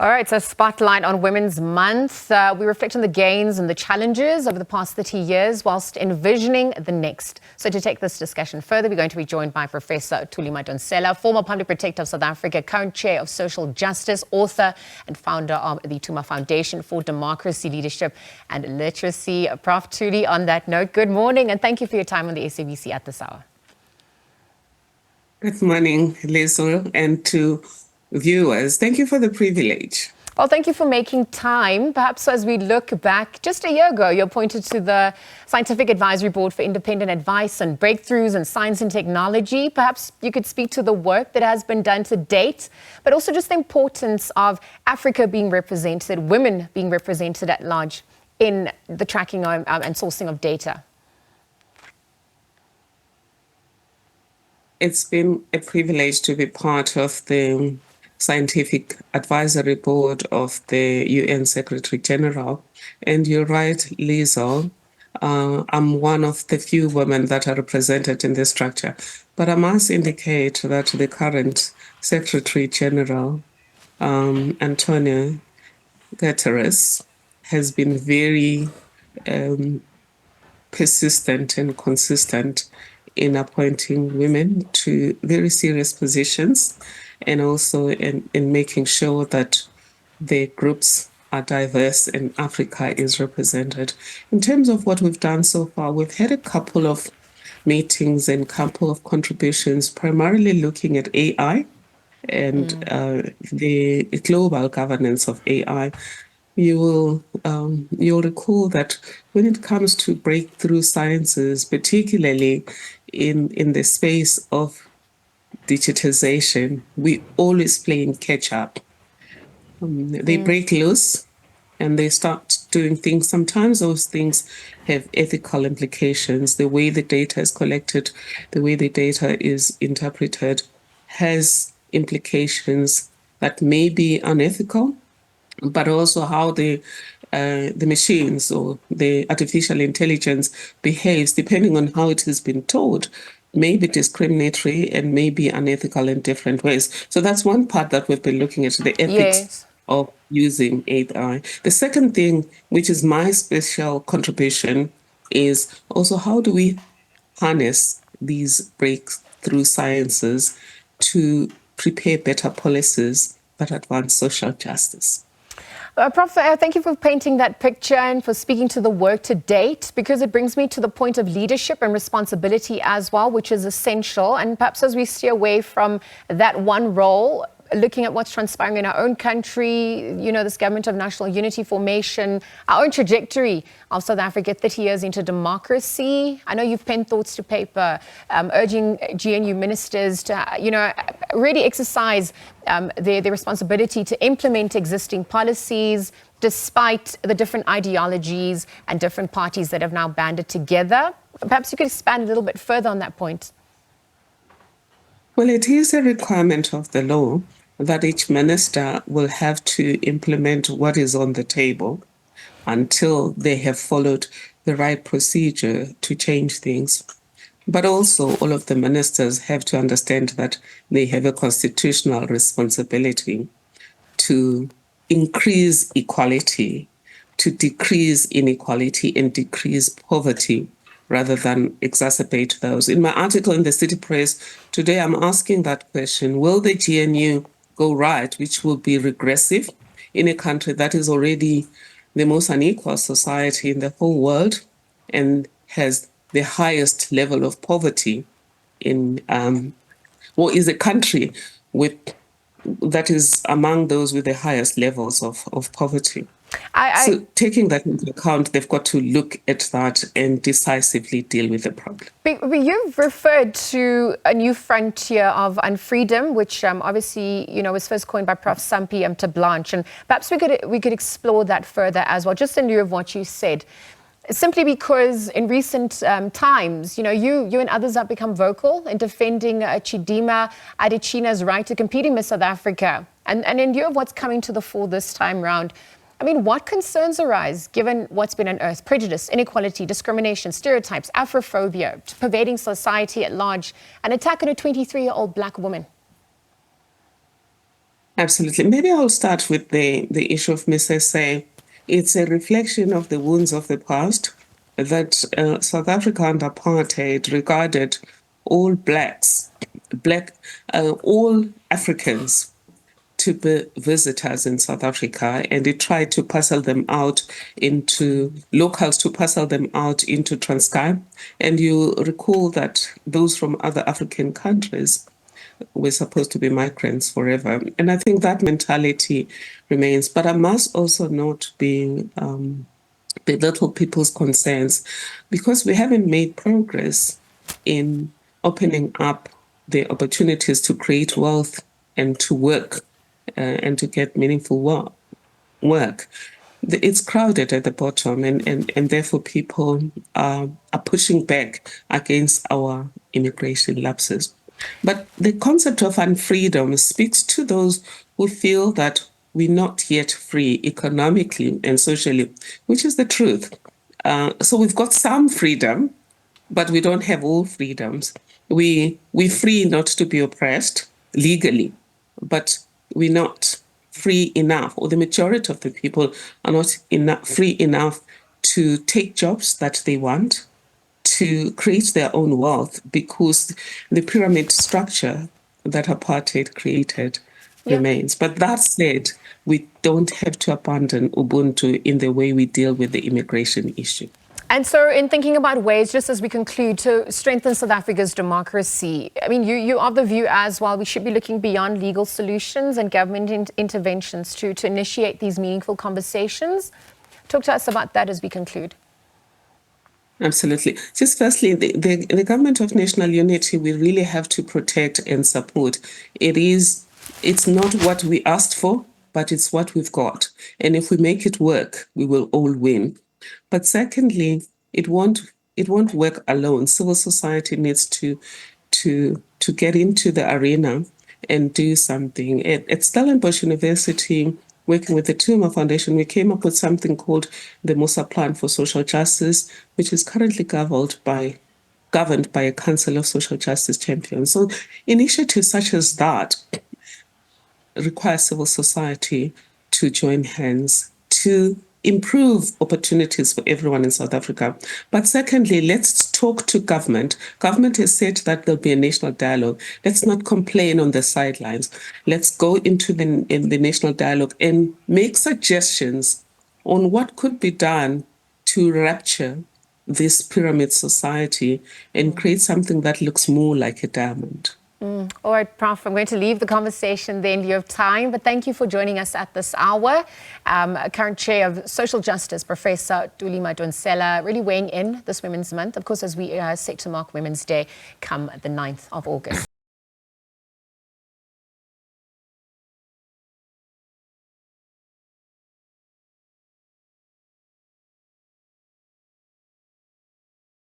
All right, so spotlight on Women's Month. We reflect on the gains and the challenges over the past 30 years whilst envisioning the next. So to take this discussion further, we're going to be joined by Professor Thuli Madonsela, former Public Protector of South Africa, current Chair of Social Justice, author and founder of the Thuma Foundation for Democracy, Leadership and Literacy. Prof. Thuli, on that note, good morning and thank you for your time on the SABC at this hour. Good morning, Lizo, and to viewers. Thank you for the privilege. Well, thank you for making time. Perhaps as we look back, just a year ago, you appointed to the Scientific Advisory Board for Independent Advice on Breakthroughs in Science and Technology. Perhaps you could speak to the work that has been done to date, but also just the importance of Africa being represented, women being represented at large in the tracking and sourcing of data. It's been a privilege to be part of the Scientific Advisory Board of the UN Secretary General. And you're right, Lizo, I'm one of the few women that are represented in this structure. But I must indicate that the current Secretary General, Antonio Guterres, has been very persistent and consistent in appointing women to very serious positions, and also in making sure that the groups are diverse and Africa is represented. In terms of what we've done so far, we've had a couple of meetings and couple of contributions, primarily looking at AI and the global governance of AI. You'll recall that when it comes to breakthrough sciences, particularly in the space of digitization, we always playing catch up. They break loose and they start doing things. Sometimes those things have ethical implications. The way the data is collected, the way the data is interpreted has implications that may be unethical, but also how the machines or the artificial intelligence behaves, depending on how it has been taught, may be discriminatory and may be unethical in different ways. So that's one part that we've been looking at, the ethics of using AI. The second thing, which is my special contribution, is also how do we harness these breakthrough sciences to prepare better policies that advance social justice. Prof, thank you for painting that picture and for speaking to the work to date, because it brings me to the point of leadership and responsibility as well, which is essential. And perhaps as we steer away from that one role, looking at what's transpiring in our own country, you know, this government of national unity formation, our own trajectory of South Africa 30 years into democracy. I know you've penned thoughts to paper, urging GNU ministers to, you know, really exercise their responsibility to implement existing policies despite the different ideologies and different parties that have now banded together. Perhaps you could expand a little bit further on that point. Well, it is a requirement of the law that each minister will have to implement what is on the table until they have followed the right procedure to change things. But also all of the ministers have to understand that they have a constitutional responsibility to increase equality, to decrease inequality and decrease poverty, rather than exacerbate those. In my article in the City Press today, I'm asking that question: will the GNU go right, which will be regressive in a country that is already the most unequal society in the whole world and has the highest level of poverty in, or is a country that is among those with the highest levels of poverty? So taking that into account, they've got to look at that and decisively deal with the problem. But you've referred to a new frontier of Unfreedom, which obviously, you know, was first coined by Prof. Sampi to Blanche. And perhaps we could explore that further as well, just in lieu of what you said. Simply because in recent times, you know, you and others have become vocal in defending Chidima Adetshina's right to compete in Miss South Africa. And in lieu of what's coming to the fore this time round, I mean, what concerns arise given what's been unearthed? Prejudice, inequality, discrimination, stereotypes, Afrophobia, pervading society at large, an attack on a 23-year-old black woman. Absolutely. Maybe I'll start with the issue of Miss SA. It's a reflection of the wounds of the past that South Africa under apartheid regarded all all Africans to be visitors in South Africa, and it tried to parcel them out into locals, to parcel them out into Transkei. And you recall that those from other African countries were supposed to be migrants forever. And I think that mentality remains. But I must also not belittle people's concerns because we haven't made progress in opening up the opportunities to create wealth and to work and to get meaningful work. It's crowded at the bottom, and therefore people are pushing back against our immigration lapses. But the concept of unfreedom speaks to those who feel that we're not yet free economically and socially, which is the truth. So we've got some freedom, but we don't have all freedoms. We're free not to be oppressed legally, but we're not free enough, or the majority of the people are not free enough to take jobs that they want, to create their own wealth, because the pyramid structure that apartheid created remains. But that said, we don't have to abandon Ubuntu in the way we deal with the immigration issue. And so in thinking about ways, just as we conclude, to strengthen South Africa's democracy, I mean, you are of the view as well, we should be looking beyond legal solutions and government interventions to initiate these meaningful conversations. Talk to us about that as we conclude. Absolutely. Just firstly, the government of national unity, we really have to protect and support. It's not what we asked for, but it's what we've got. And if we make it work, we will all win. But secondly, it won't work alone. Civil society needs to get into the arena and do something. At Stellenbosch University, working with the Thuma Foundation, we came up with something called the Musa Plan for Social Justice, which is currently governed by a Council of Social Justice Champions. So initiatives such as that require civil society to join hands to improve opportunities for everyone in South Africa. But secondly, let's talk to government. Government has said that there'll be a national dialogue. Let's not complain on the sidelines. Let's go into the national dialogue and make suggestions on what could be done to rapture this pyramid society and create something that looks more like a diamond. All right, Prof, I'm going to leave the conversation there in lieu of time, but thank you for joining us at this hour. Current Chair of Social Justice, Professor Thuli Madonsela, really weighing in this Women's Month, of course, as we set to mark Women's Day come the 9th of August.